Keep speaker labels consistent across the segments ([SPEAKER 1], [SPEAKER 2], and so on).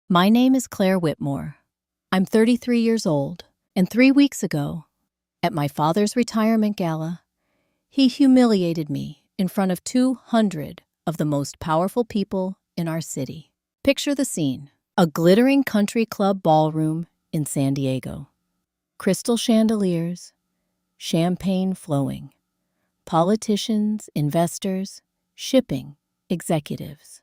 [SPEAKER 1] My name is Claire Whitmore. I'm 33 years old, and 3 weeks ago, at my father's retirement gala, he humiliated me in front of 200 of the most powerful people in our city. Picture the scene: a glittering country club ballroom in San Diego. Crystal chandeliers, champagne flowing, politicians, investors, shipping executives,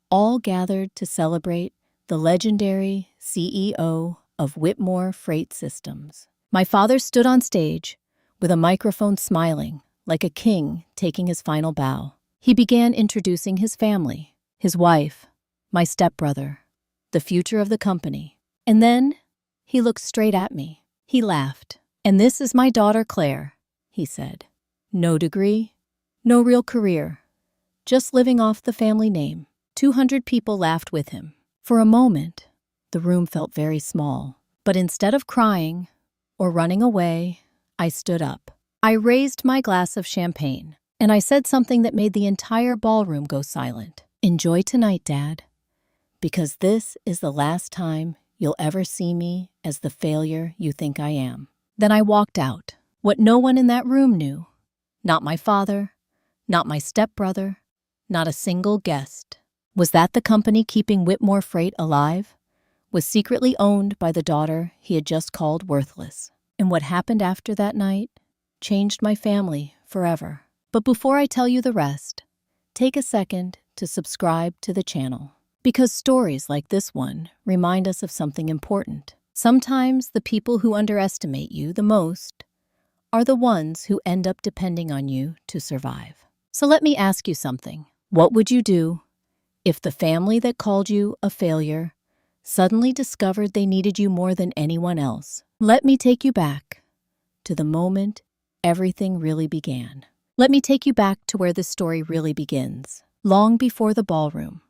[SPEAKER 1] all gathered to celebrate the legendary CEO of Whitmore Freight Systems. My father stood on stage with a microphone, smiling like a king taking his final bow. He began introducing his family, his wife, my stepbrother, the future of the company. And then he looked straight at me. He laughed. "And this is my daughter Claire," he said. "No degree, no real career, just living off the family name." 200 people laughed with him. For a moment, the room felt very small. But instead of crying or running away, I stood up. I raised my glass of champagne, and I said something that made the entire ballroom go silent. "Enjoy tonight, Dad, because this is the last time you'll ever see me as the failure you think I am." Then I walked out. What no one in that room knew, not my father, not my stepbrother, not a single guest, was that the company keeping Whitmore Freight alive was secretly owned by the daughter he had just called worthless. And what happened after that night changed my family forever. But before I tell you the rest, take a second to subscribe to the channel, because stories like this one remind us of something important. Sometimes the people who underestimate you the most are the ones who end up depending on you to survive. So let me ask you something. What would you do if the family that called you a failure suddenly discovered they needed you more than anyone else? Let me take you back to the moment everything really began. Let me take you back to where this story really begins. Long before the ballroom,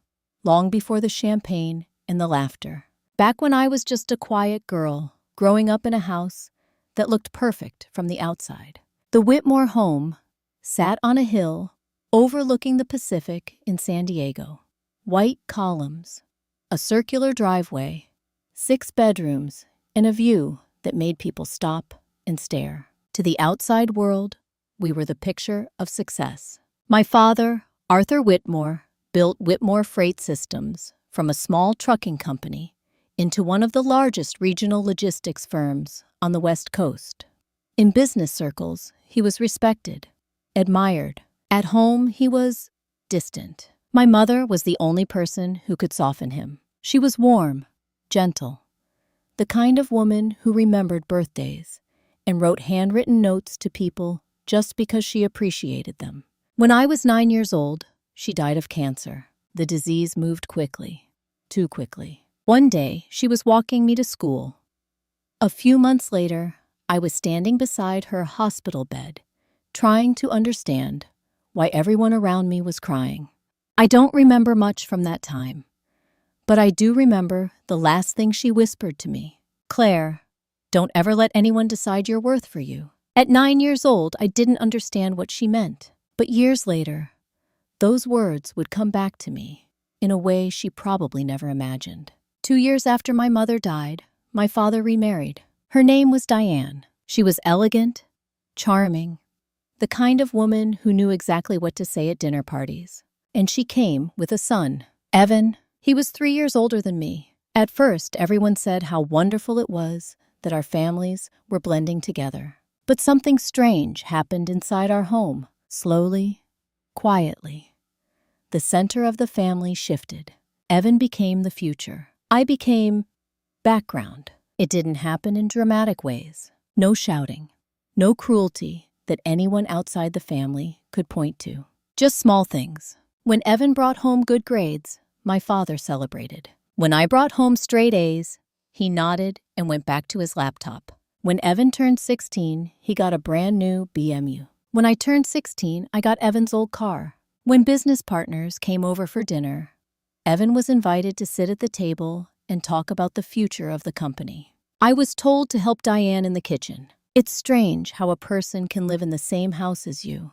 [SPEAKER 1] long before the champagne and the laughter. Back when I was just a quiet girl growing up in a house that looked perfect from the outside. The Whitmore home sat on a hill overlooking the Pacific in San Diego. White columns, a circular driveway, 6 bedrooms, and a view that made people stop and stare. To the outside world, we were the picture of success. My father, Arthur Whitmore, built Whitmore Freight Systems from a small trucking company into one of the largest regional logistics firms on the West Coast. In business circles, he was respected, admired. At home, he was distant. My mother was the only person who could soften him. She was warm, gentle, the kind of woman who remembered birthdays and wrote handwritten notes to people just because she appreciated them. When I was 9 years old, she died of cancer. The disease moved quickly, too quickly. One day, she was walking me to school. A few months later, I was standing beside her hospital bed, trying to understand why everyone around me was crying. I don't remember much from that time, but I do remember the last thing she whispered to me. "Claire, don't ever let anyone decide your worth for you." At 9 years old, I didn't understand what she meant, but years later, those words would come back to me in a way she probably never imagined. 2 years after my mother died, my father remarried. Her name was Diane. She was elegant, charming, the kind of woman who knew exactly what to say at dinner parties. And she came with a son, Evan. He was 3 years older than me. At first, everyone said how wonderful it was that our families were blending together. But something strange happened inside our home. Slowly, quietly, the center of the family shifted. Evan became the future. I became background. It didn't happen in dramatic ways. No shouting, no cruelty that anyone outside the family could point to. Just small things. When Evan brought home good grades, my father celebrated. When I brought home straight A's, he nodded and went back to his laptop. When Evan turned 16, he got a brand new BMW. When I turned 16, I got Evan's old car. When business partners came over for dinner, Evan was invited to sit at the table and talk about the future of the company. I was told to help Diane in the kitchen. It's strange how a person can live in the same house as you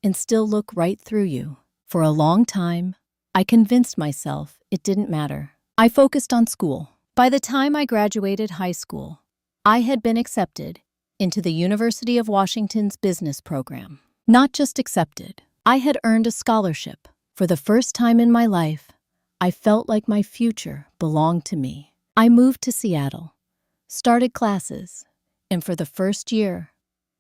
[SPEAKER 1] and still look right through you. For a long time, I convinced myself it didn't matter. I focused on school. By the time I graduated high school, I had been accepted into the University of Washington's business program. Not just accepted, I had earned a scholarship. For the first time in my life, I felt like my future belonged to me. I moved to Seattle, started classes, and for the first year,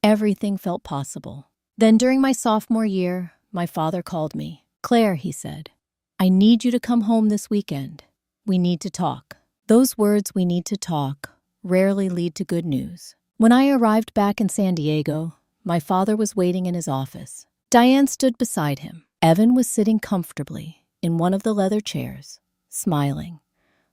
[SPEAKER 1] everything felt possible. Then during my sophomore year, my father called me. "Claire," he said, "I need you to come home this weekend. We need to talk." Those words, "we need to talk," rarely lead to good news. When I arrived back in San Diego, my father was waiting in his office. Diane stood beside him. Evan was sitting comfortably in one of the leather chairs, smiling,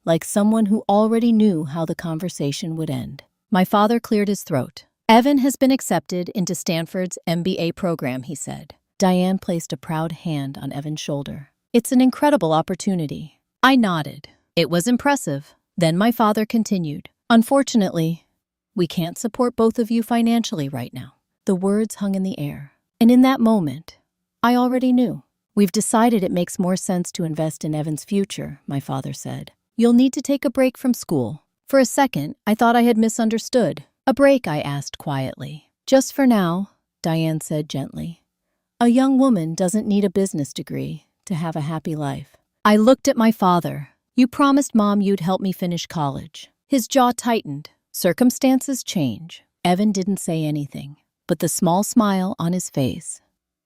[SPEAKER 1] like someone who already knew how the conversation would end. My father cleared his throat. "Evan has been accepted into Stanford's MBA program," he said. Diane placed a proud hand on Evan's shoulder. "It's an incredible opportunity." I nodded. It was impressive. Then my father continued, "Unfortunately, we can't support both of you financially right now." The words hung in the air. And in that moment, I already knew. "We've decided it makes more sense to invest in Evan's future," my father said. "You'll need to take a break from school." For a second, I thought I had misunderstood. "A break?" I asked quietly. "Just for now," Diane said gently. "A young woman doesn't need a business degree to have a happy life." I looked at my father. "You promised Mom you'd help me finish college." His jaw tightened. Circumstances change. Evan didn't say anything, but the small smile on his face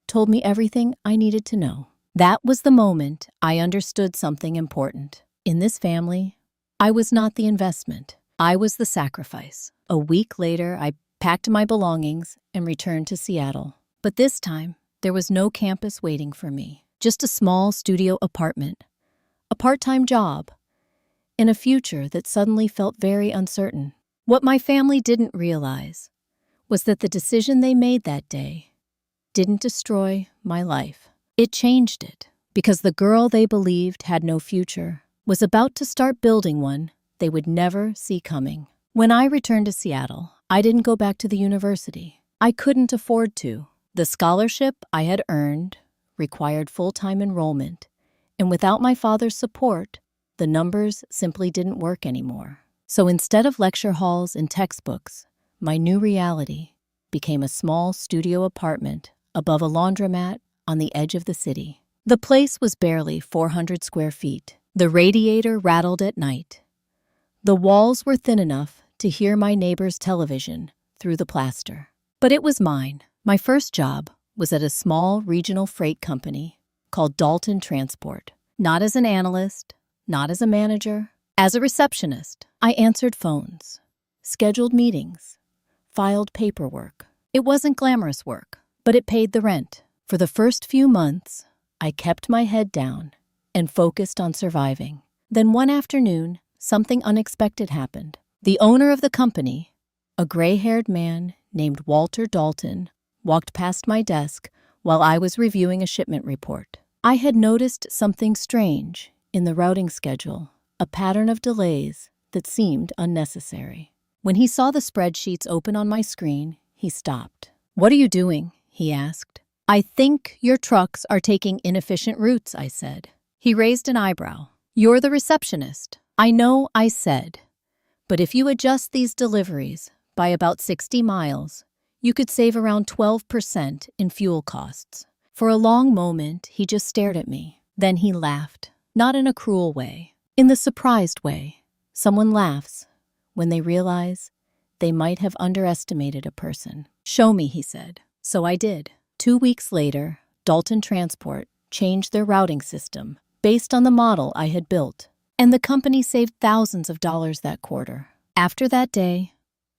[SPEAKER 1] told me everything I needed to know. That was the moment I understood something important. In this family, I was not the investment. I was the sacrifice. A week later, I packed my belongings and returned to Seattle. But this time, there was no campus waiting for me. Just a small studio apartment, a part-time job, and a future that suddenly felt very uncertain. What my family didn't realize was that the decision they made that day didn't destroy my life. It changed it, because the girl they believed had no future was about to start building one they would never see coming. When I returned to Seattle, I didn't go back to the university. I couldn't afford to. The scholarship I had earned required full-time enrollment, and without my father's support, the numbers simply didn't work anymore. So instead of lecture halls and textbooks, my new reality became a small studio apartment above a laundromat on the edge of the city. The place was barely 400 square feet. The radiator rattled at night. The walls were thin enough to hear my neighbor's television through the plaster. But it was mine. My first job was at a small regional freight company called Dalton Transport. Not as an analyst, not as a manager, as a receptionist. I answered phones, scheduled meetings, filed paperwork. It wasn't glamorous work, but it paid the rent. For the first few months, I kept my head down and focused on surviving. Then one afternoon, something unexpected happened. The owner of the company, a gray-haired man named Walter Dalton, walked past my desk while I was reviewing a shipment report. I had noticed something strange in the routing schedule, a pattern of delays that seemed unnecessary. When he saw the spreadsheets open on my screen, he stopped. "What are you doing?" he asked. "I think your trucks are taking inefficient routes," I said. He raised an eyebrow. "You're the receptionist." "I know," I said, "but if you adjust these deliveries by about 60 miles, you could save around 12% in fuel costs." For a long moment, he just stared at me. Then he laughed, not in a cruel way, in the surprised way someone laughs when they realize they might have underestimated a person. "Show me," he said. So I did. 2 weeks later, Dalton Transport changed their routing system based on the model I had built, and the company saved thousands of dollars that quarter. After that day,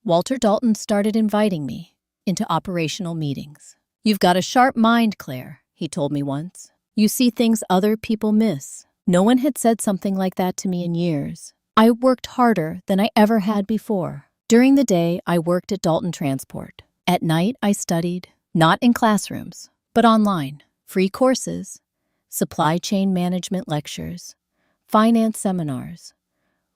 [SPEAKER 1] Walter Dalton started inviting me into operational meetings. "You've got a sharp mind, Claire," he told me once. "You see things other people miss." No one had said something like that to me in years. I worked harder than I ever had before. During the day, I worked at Dalton Transport. At night, I studied, not in classrooms, but online. Free courses, supply chain management lectures, finance seminars,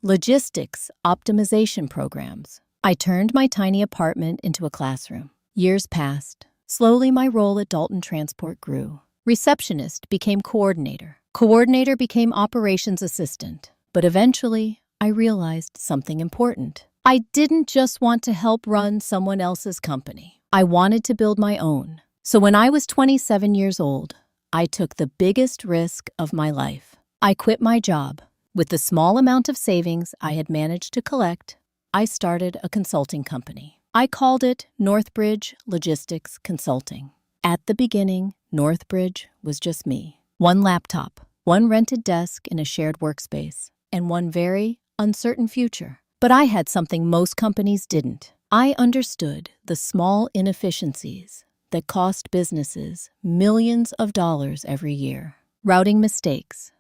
[SPEAKER 1] logistics optimization programs. I turned my tiny apartment into a classroom. Years passed. Slowly, my role at Dalton Transport grew. Receptionist became coordinator. Coordinator became operations assistant. But eventually, I realized something important. I didn't just want to help run someone else's company. I wanted to build my own. So when I was 27 years old, I took the biggest risk of my life. I quit my job. With the small amount of savings I had managed to collect, I started a consulting company. I called it Northbridge Logistics Consulting. At the beginning, Northbridge was just me. One laptop, one rented desk in a shared workspace, and one very uncertain future. But I had something most companies didn't. I understood the small inefficiencies that cost businesses millions of dollars every year. Routing mistakes,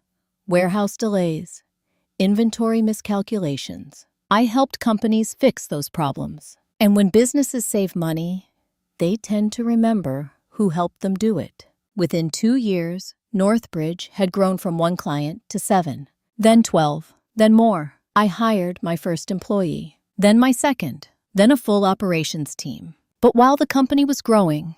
[SPEAKER 1] warehouse delays, inventory miscalculations. I helped companies fix those problems. And when businesses save money, they tend to remember who helped them do it. Within 2 years, Northbridge had grown from 1 client to 7, then 12, then more. I hired my first employee, then my second, then a full operations team. But while the company was growing,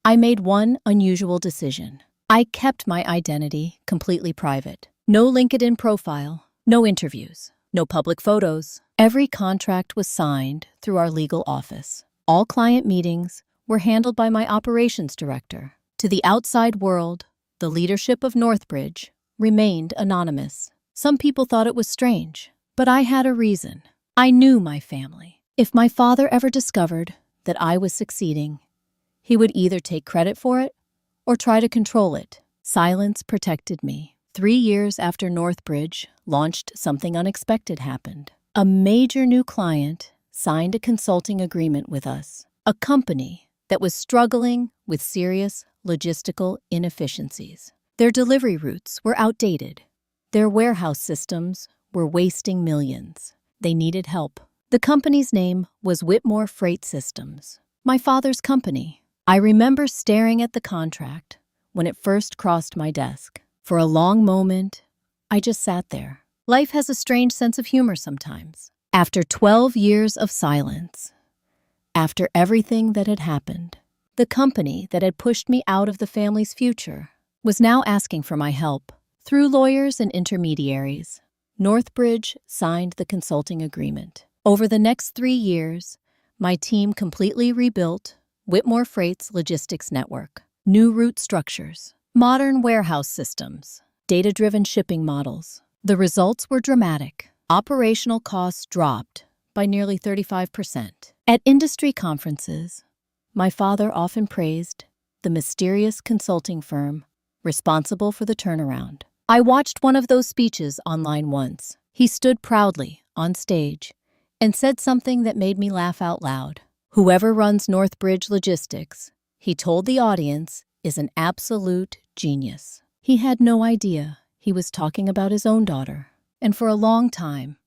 [SPEAKER 1] I made one unusual decision. I kept my identity completely private. No LinkedIn profile, no interviews, no public photos. Every contract was signed through our legal office. All client meetings were handled by my operations director. To the outside world, the leadership of Northbridge remained anonymous. Some people thought it was strange, but I had a reason. I knew my family. If my father ever discovered that I was succeeding, he would either take credit for it or try to control it. Silence protected me. 3 years after Northbridge launched, something unexpected happened. A major new client signed a consulting agreement with us, a company that was struggling with serious logistical inefficiencies. Their delivery routes were outdated. Their warehouse systems were wasting millions. They needed help. The company's name was Whitmore Freight Systems, my father's company. I remember staring at the contract when it first crossed my desk. For a long moment, I just sat there. Life has a strange sense of humor sometimes. After 12 years of silence, after everything that had happened, the company that had pushed me out of the family's future was now asking for my help. Through lawyers and intermediaries, Northbridge signed the consulting agreement. Over the next 3 years, my team completely rebuilt Whitmore Freight's logistics network. New route structures, modern warehouse systems, data-driven shipping models. The results were dramatic. Operational costs dropped by nearly 35%. At industry conferences, my father often praised the mysterious consulting firm responsible for the turnaround. I watched one of those speeches online once. He stood proudly on stage and said something that made me laugh out loud. Whoever runs Northbridge Logistics, he told the audience, is an absolute genius. He had no idea he was talking about his own daughter. And for a long time,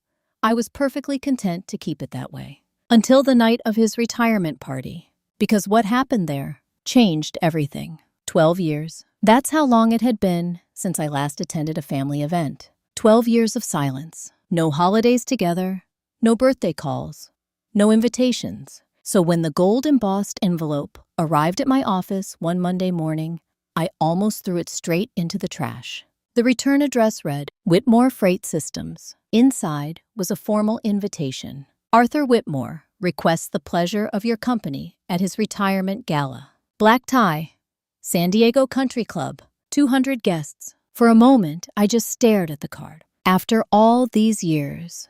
[SPEAKER 1] I was perfectly content to keep it that way. Until the night of his retirement party. Because what happened there changed everything. 12 years. That's how long it had been since I last attended a family event. 12 years of silence. No holidays together. No birthday calls. No invitations. So when the gold-embossed envelope arrived at my office one Monday morning, I almost threw it straight into the trash. The return address read, Whitmore Freight Systems. Inside was a formal invitation. Arthur Whitmore requests the pleasure of your company at his retirement gala. Black tie, San Diego Country Club, 200 guests. For a moment, I just stared at the card. After all these years,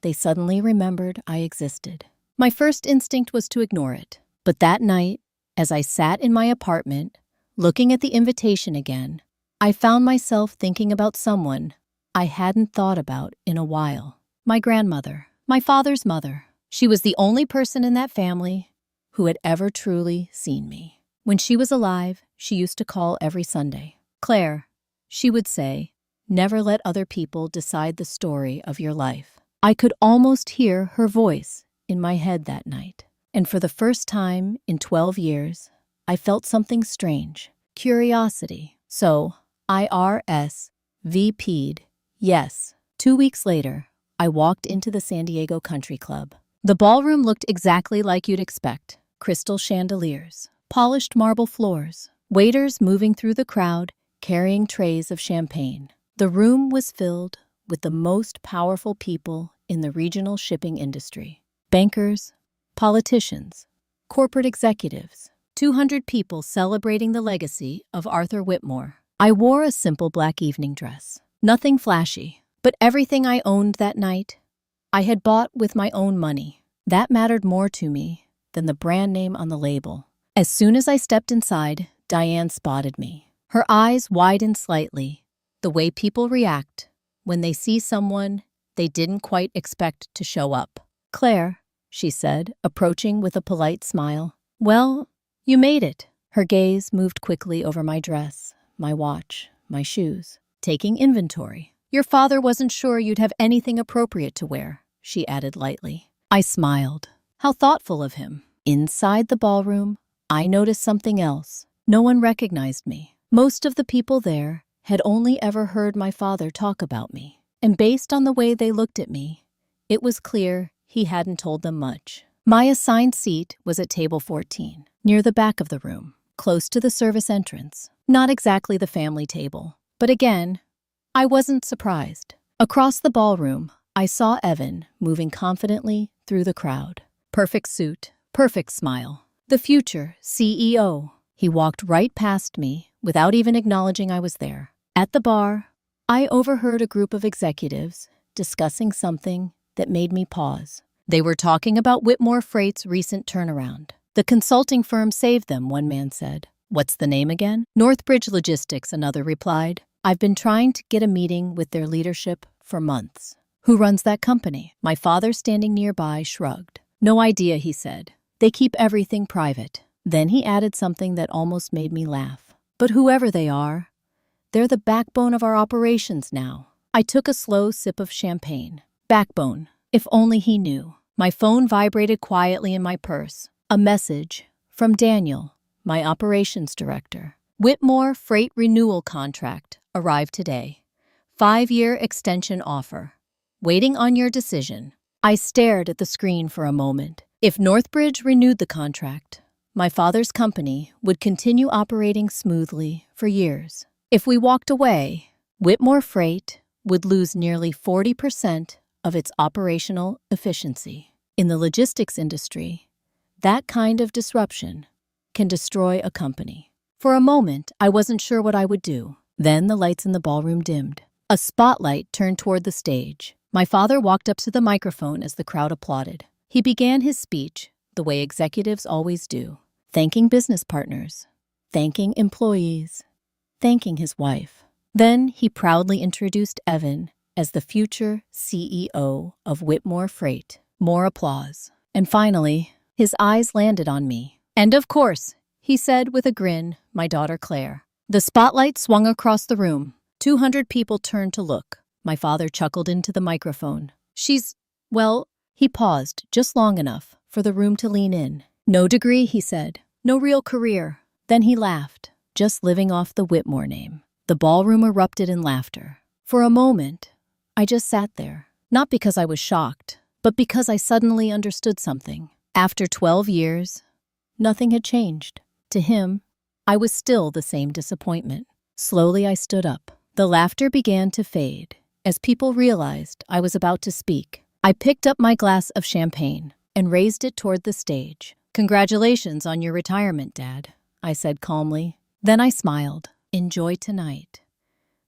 [SPEAKER 1] they suddenly remembered I existed. My first instinct was to ignore it. But that night, as I sat in my apartment, looking at the invitation again, I found myself thinking about someone I hadn't thought about in a while. My grandmother, my father's mother. She was the only person in that family who had ever truly seen me. When she was alive, she used to call every Sunday. Claire, she would say, never let other people decide the story of your life. I could almost hear her voice in my head that night. And for the first time in 12 years, I felt something strange. Curiosity. So, I RSVP'd yes. 2 weeks later, I walked into the San Diego Country Club. The ballroom looked exactly like you'd expect. Crystal chandeliers, polished marble floors, waiters moving through the crowd, carrying trays of champagne. The room was filled with the most powerful people in the regional shipping industry. Bankers, politicians, corporate executives, 200 people celebrating the legacy of Arthur Whitmore. I wore a simple black evening dress. Nothing flashy, but everything I owned that night, I had bought with my own money. That mattered more to me than the brand name on the label. As soon as I stepped inside, Diane spotted me. Her eyes widened slightly, the way people react when they see someone they didn't quite expect to show up. "Claire," she said, approaching with a polite smile. "Well, you made it." Her gaze moved quickly over my dress, my watch, my shoes, taking inventory. "Your father wasn't sure you'd have anything appropriate to wear," she added lightly. I smiled. How thoughtful of him. Inside the ballroom, I noticed something else. No one recognized me. Most of the people there had only ever heard my father talk about me. And based on the way they looked at me, it was clear he hadn't told them much. My assigned seat was at table 14, near the back of the room, close to the service entrance. Not exactly the family table. But again, I wasn't surprised. Across the ballroom, I saw Evan moving confidently through the crowd. Perfect suit, perfect smile. The future CEO. He walked right past me without even acknowledging I was there. At the bar, I overheard a group of executives discussing something that made me pause. They were talking about Whitmore Freight's recent turnaround. "The consulting firm saved them," one man said. "What's the name again?" "Northbridge Logistics," another replied. "I've been trying to get a meeting with their leadership for months." "Who runs that company?" My father, standing nearby, shrugged. "No idea," he said. "They keep everything private." Then he added something that almost made me laugh. "But whoever they are, they're the backbone of our operations now." I took a slow sip of champagne. Backbone. If only he knew. My phone vibrated quietly in my purse. A message from Daniel, my operations director. "Whitmore Freight renewal contract arrived today. 5-year extension offer. Waiting on your decision." I stared at the screen for a moment. If Northbridge renewed the contract, my father's company would continue operating smoothly for years. If we walked away, Whitmore Freight would lose nearly 40% of its operational efficiency. In the logistics industry, that kind of disruption can destroy a company. For a moment, I wasn't sure what I would do. Then the lights in the ballroom dimmed. A spotlight turned toward the stage. My father walked up to the microphone as the crowd applauded. He began his speech the way executives always do, thanking business partners, thanking employees, thanking his wife. Then he proudly introduced Evan as the future CEO of Whitmore Freight. More applause. And finally, his eyes landed on me. "And of course," he said with a grin, "my daughter Claire." The spotlight swung across the room. 200 people turned to look. My father chuckled into the microphone. Well, he paused just long enough for the room to lean in. "No degree," he said. "No real career." Then he laughed, just living off the Whitmore name. The ballroom erupted in laughter. For a moment, I just sat there, not because I was shocked, but because I suddenly understood something. After 12 years, nothing had changed. To him, I was still the same disappointment. Slowly, I stood up. The laughter began to fade as people realized I was about to speak. I picked up my glass of champagne and raised it toward the stage. "Congratulations on your retirement, Dad," I said calmly. Then I smiled. "Enjoy tonight.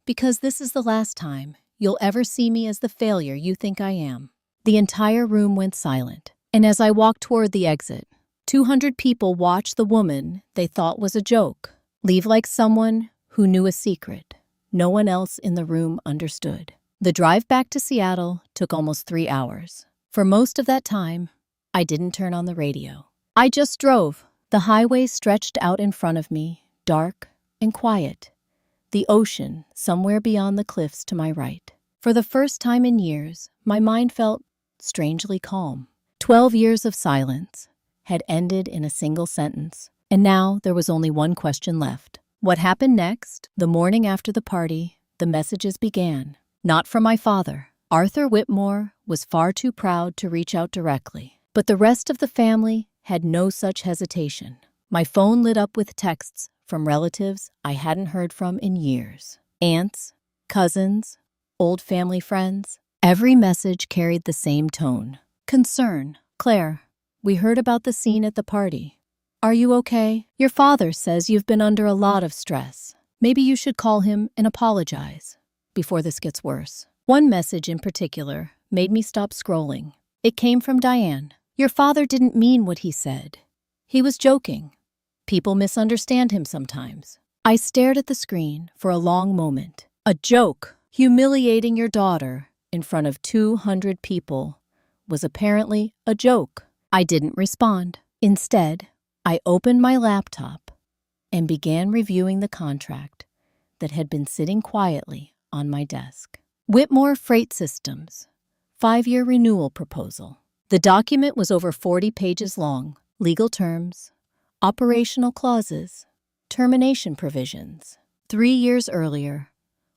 [SPEAKER 1] Because this is the last time you'll ever see me as the failure you think I am." The entire room went silent, and as I walked toward the exit, 200 people watched the woman they thought was a joke leave like someone who knew a secret no one else in the room understood. The drive back to Seattle took almost 3 hours. For most of that time, I didn't turn on the radio. I just drove. The highway stretched out in front of me, dark and quiet. The ocean somewhere beyond the cliffs to my right. For the first time in years, my mind felt strangely calm. 12 years of silence had ended in a single sentence, and now there was only one question left. What happened next? The morning after the party, the messages began. Not from my father. Arthur Whitmore was far too proud to reach out directly. But the rest of the family had no such hesitation. My phone lit up with texts from relatives I hadn't heard from in years. Aunts, cousins, old family friends. Every message carried the same tone. Concern. Claire, we heard about the scene at the party. Are you okay? Your father says you've been under a lot of stress. Maybe you should call him and apologize before this gets worse. One message in particular made me stop scrolling. It came from Diane. Your father didn't mean what he said. He was joking. People misunderstand him sometimes. I stared at the screen for a long moment. A joke. Humiliating your daughter in front of 200 people was apparently a joke. I didn't respond. Instead, I opened my laptop and began reviewing the contract that had been sitting quietly on my desk. Whitmore Freight Systems, 5-year renewal proposal. The document was over 40 pages long. Legal terms, operational clauses, termination provisions. 3 years earlier,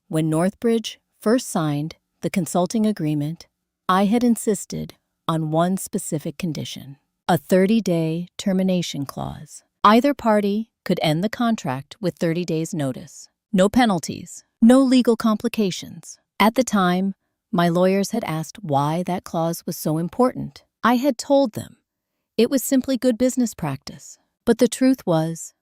[SPEAKER 1] when Northbridge first signed the consulting agreement, I had insisted on one specific condition: a 30-day termination clause. Either party could end the contract with 30 days' notice. No penalties, no legal complications. At the time, my lawyers had asked why that clause was so important. I had told them it was simply good business practice. But the truth was,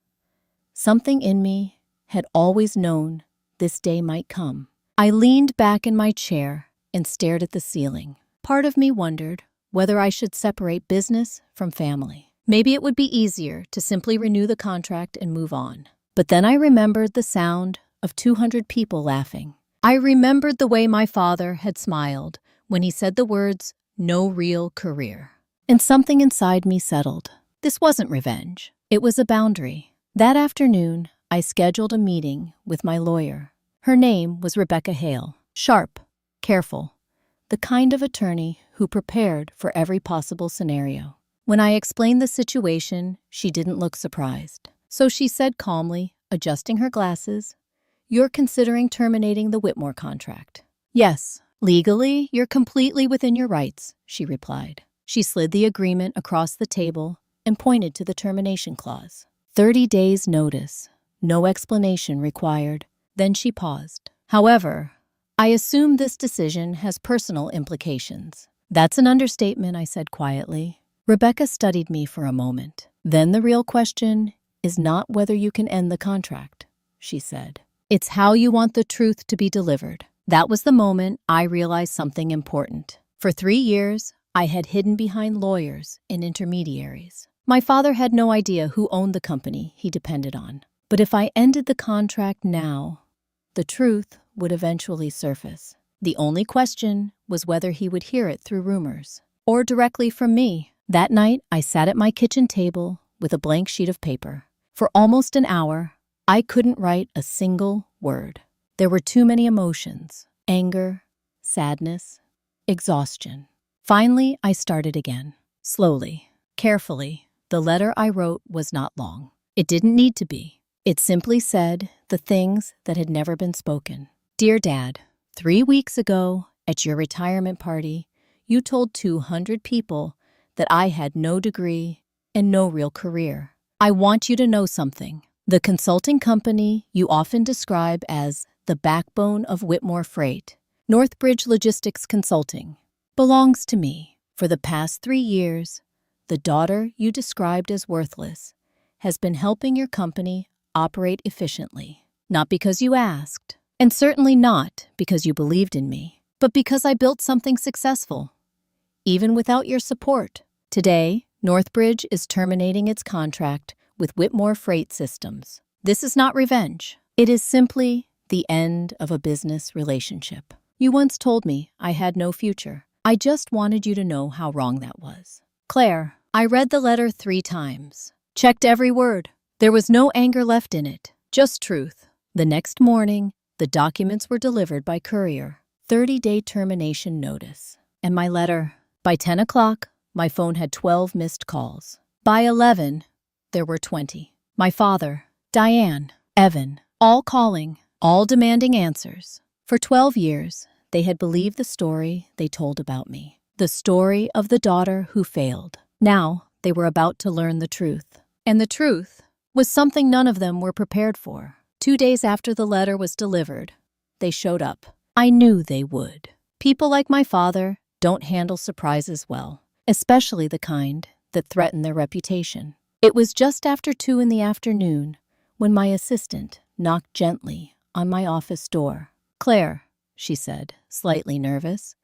[SPEAKER 1] something in me had always known this day might come. I leaned back in my chair and stared at the ceiling. Part of me wondered whether I should separate business from family. Maybe it would be easier to simply renew the contract and move on. But then I remembered the sound of 200 people laughing. I remembered the way my father had smiled when he said the words, "no real career." And something inside me settled. This wasn't revenge. It was a boundary. That afternoon, I scheduled a meeting with my lawyer. Her name was Rebecca Hale. Sharp, careful, the kind of attorney who prepared for every possible scenario. When I explained the situation, she didn't look surprised. So she said calmly, adjusting her glasses, "You're considering terminating the Whitmore contract." "Yes, legally, you're completely within your rights," she replied. She slid the agreement across the table and pointed to the termination clause. 30 days notice, no explanation required. Then she paused. "However, I assume this decision has personal implications." "That's an understatement," I said quietly. Rebecca studied me for a moment. "Then the real question is not whether you can end the contract," she said. "It's how you want the truth to be delivered." That was the moment I realized something important. For 3 years, I had hidden behind lawyers and intermediaries. My father had no idea who owned the company he depended on. But if I ended the contract now, the truth would eventually surface. The only question was whether he would hear it through rumors or directly from me. That night, I sat at my kitchen table with a blank sheet of paper. For almost an hour, I couldn't write a single word. There were too many emotions: anger, sadness, exhaustion. Finally, I started again. Slowly, carefully. The letter I wrote was not long. It didn't need to be. It simply said the things that had never been spoken. "Dear Dad, 3 weeks ago, at your retirement party, you told 200 people that I had no degree and no real career. I want you to know something. The consulting company you often describe as the backbone of Whitmore Freight, Northbridge Logistics Consulting, belongs to me. For the past 3 years, the daughter you described as worthless has been helping your company operate efficiently. Not because you asked, and certainly not because you believed in me, but because I built something successful, even without your support. Today, Northbridge is terminating its contract with Whitmore Freight Systems. This is not revenge. It is simply the end of a business relationship. You once told me I had no future. I just wanted you to know how wrong that was. Claire, I read the letter 3 times. Checked every word. There was no anger left in it, just truth. The next morning, the documents were delivered by courier. 30-day termination notice. And my letter. By 10 o'clock, my phone had 12 missed calls. By 11, there were 20. My father, Diane, Evan, all calling, all demanding answers. For 12 years, they had believed the story they told about me. The story of the daughter who failed. Now, they were about to learn the truth. And the truth was something none of them were prepared for. 2 days after the letter was delivered, they showed up. I knew they would. People like my father don't handle surprises well, especially the kind that threaten their reputation. It was just after 2 in the afternoon when my assistant knocked gently on my office door. "Claire," she said, slightly nervous,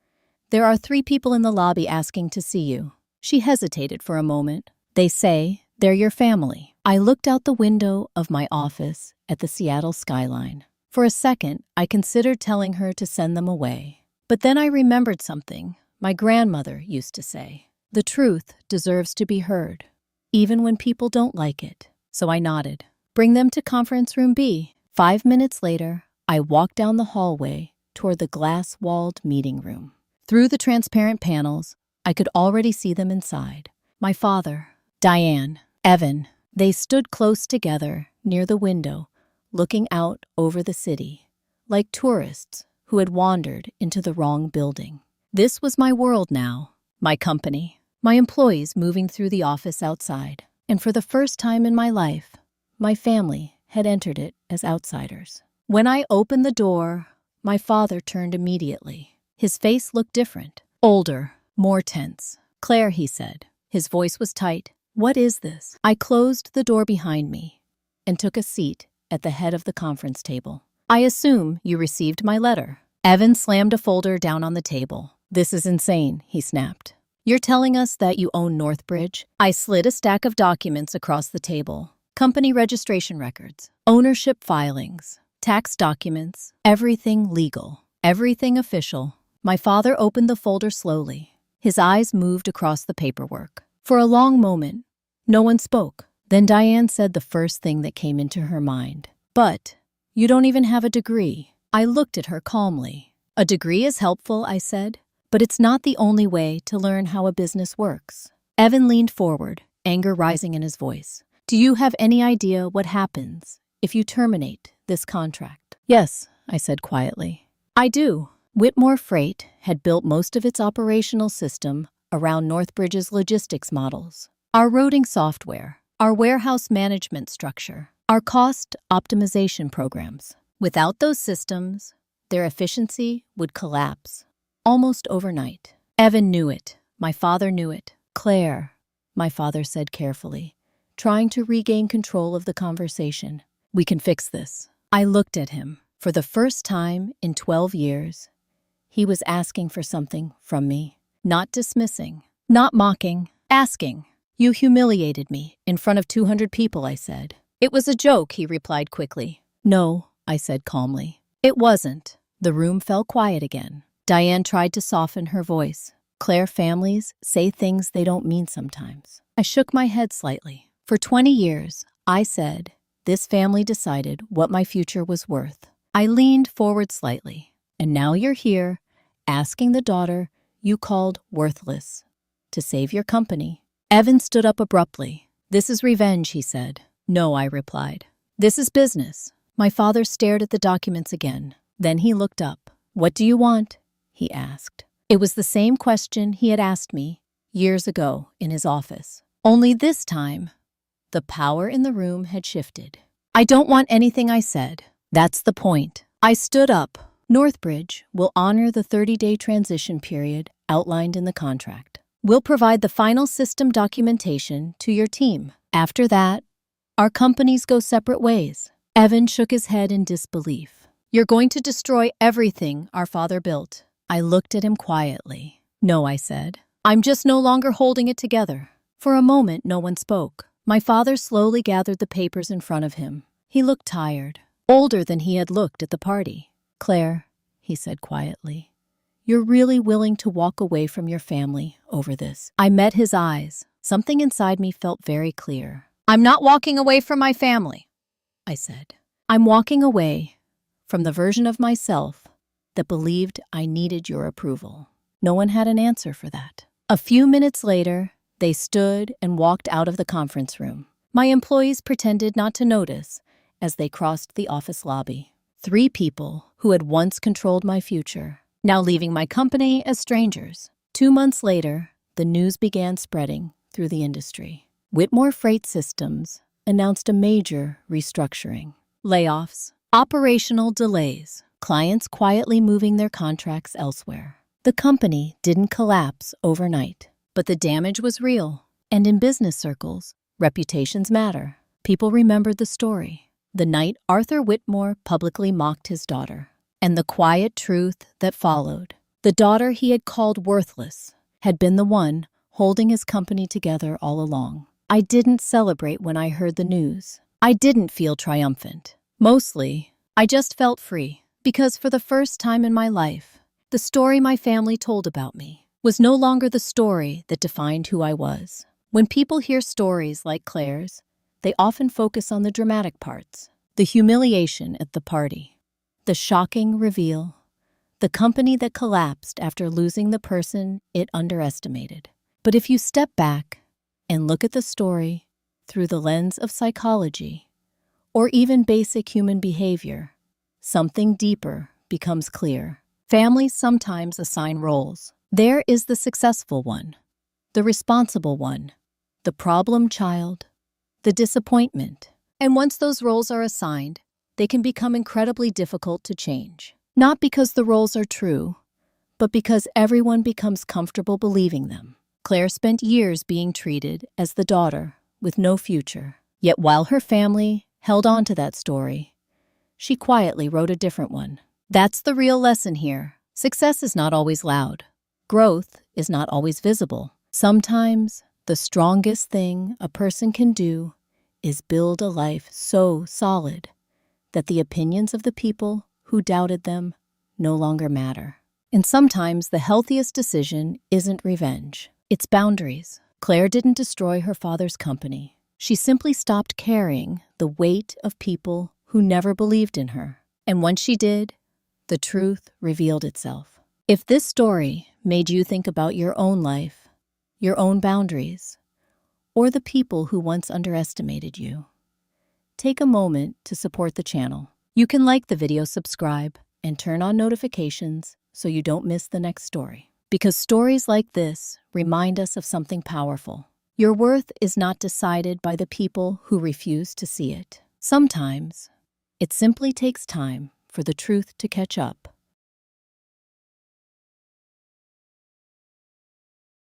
[SPEAKER 1] "there are 3 people in the lobby asking to see you." She hesitated for a moment. "They say they're your family." I looked out the window of my office at the Seattle skyline. For a second, I considered telling her to send them away. But then I remembered something my grandmother used to say. The truth deserves to be heard, even when people don't like it. So I nodded. "Bring them to conference room B." 5 minutes later, I walked down the hallway toward the glass-walled meeting room. Through the transparent panels, I could already see them inside. My father, Diane, Evan, they stood close together near the window, looking out over the city, like tourists who had wandered into the wrong building. This was my world now, my company, my employees moving through the office outside. And for the first time in my life, my family had entered it as outsiders. When I opened the door, my father turned immediately. His face looked different, older, more tense. "Claire," he said. His voice was tight. "What is this?" I closed the door behind me and took a seat at the head of the conference table. "I assume you received my letter." Evan slammed a folder down on the table. "This is insane," he snapped. "You're telling us that you own Northbridge?" I slid a stack of documents across the table. Company registration records, ownership filings, tax documents, everything legal, everything official. My father opened the folder slowly. His eyes moved across the paperwork. For a long moment, no one spoke. Then Diane said the first thing that came into her mind. "But you don't even have a degree." I looked at her calmly. "A degree is helpful," I said, "but it's not the only way to learn how a business works." Evan leaned forward, anger rising in his voice. "Do you have any idea what happens if you terminate this contract?" "Yes," I said quietly. "I do." Whitmore Freight had built most of its operational system around Northbridge's logistics models. Our routing software, our warehouse management structure, our cost optimization programs. Without those systems, their efficiency would collapse almost overnight. Evan knew it. My father knew it. "Claire," my father said carefully, trying to regain control of the conversation, "we can fix this." I looked at him. For the first time in 12 years, he was asking for something from me. Not dismissing, not mocking, asking. "You humiliated me in front of 200 people," I said. "It was a joke," he replied quickly. "No," I said calmly. "It wasn't." The room fell quiet again. Diane tried to soften her voice. "Claire, families say things they don't mean sometimes." I shook my head slightly. For 20 years, I said, this family decided what my future was worth. I leaned forward slightly. "And now you're here, asking the daughter you called worthless to save your company." Evan stood up abruptly. "This is revenge," he said. "No," I replied. "This is business." My father stared at the documents again. Then he looked up. "What do you want?" he asked. It was the same question he had asked me years ago in his office. Only this time, the power in the room had shifted. "I don't want anything," I said. "That's the point." I stood up. "Northbridge will honor the 30-day transition period outlined in the contract. We'll provide the final system documentation to your team. After that, our companies go separate ways." Evan shook his head in disbelief. "You're going to destroy everything our father built." I looked at him quietly. "No," I said. "I'm just no longer holding it together." For a moment, no one spoke. My father slowly gathered the papers in front of him. He looked tired, older than he had looked at the party. "Claire," he said quietly, "you're really willing to walk away from your family over this?" I met his eyes. Something inside me felt very clear. "I'm not walking away from my family," I said. "I'm walking away from the version of myself that believed I needed your approval." No one had an answer for that. A few minutes later, they stood and walked out of the conference room. My employees pretended not to notice as they crossed the office lobby. 3 people who had once controlled my future, now leaving my company as strangers. 2 months later, the news began spreading through the industry. Whitmore Freight Systems announced a major restructuring. Layoffs, operational delays, clients quietly moving their contracts elsewhere. The company didn't collapse overnight, but the damage was real. And in business circles, reputations matter. People remembered the story, the night Arthur Whitmore publicly mocked his daughter, and the quiet truth that followed. The daughter he had called worthless had been the one holding his company together all along. I didn't celebrate when I heard the news. I didn't feel triumphant. Mostly, I just felt free, because for the first time in my life, the story my family told about me was no longer the story that defined who I was. When people hear stories like Claire's, they often focus on the dramatic parts, the humiliation at the party, the shocking reveal, the company that collapsed after losing the person it underestimated. But if you step back and look at the story through the lens of psychology, or even basic human behavior, something deeper becomes clear. Families sometimes assign roles. There is the successful one, the responsible one, the problem child, the disappointment. And once those roles are assigned, they can become incredibly difficult to change. Not because the roles are true, but because everyone becomes comfortable believing them. Claire spent years being treated as the daughter with no future. Yet while her family held on to that story, she quietly wrote a different one. That's the real lesson here. Success is not always loud. Growth is not always visible. Sometimes the strongest thing a person can do is build a life so solid that the opinions of the people who doubted them no longer matter. And sometimes the healthiest decision isn't revenge. It's boundaries. Claire didn't destroy her father's company. She simply stopped carrying the weight of people who never believed in her. And once she did, the truth revealed itself. If this story made you think about your own life, your own boundaries, or the people who once underestimated you, take a moment to support the channel. You can like the video, subscribe, and turn on notifications so you don't miss the next story. Because stories like this remind us of something powerful. Your worth is not decided by the people who refuse to see it. Sometimes, it simply takes time for the truth to catch up.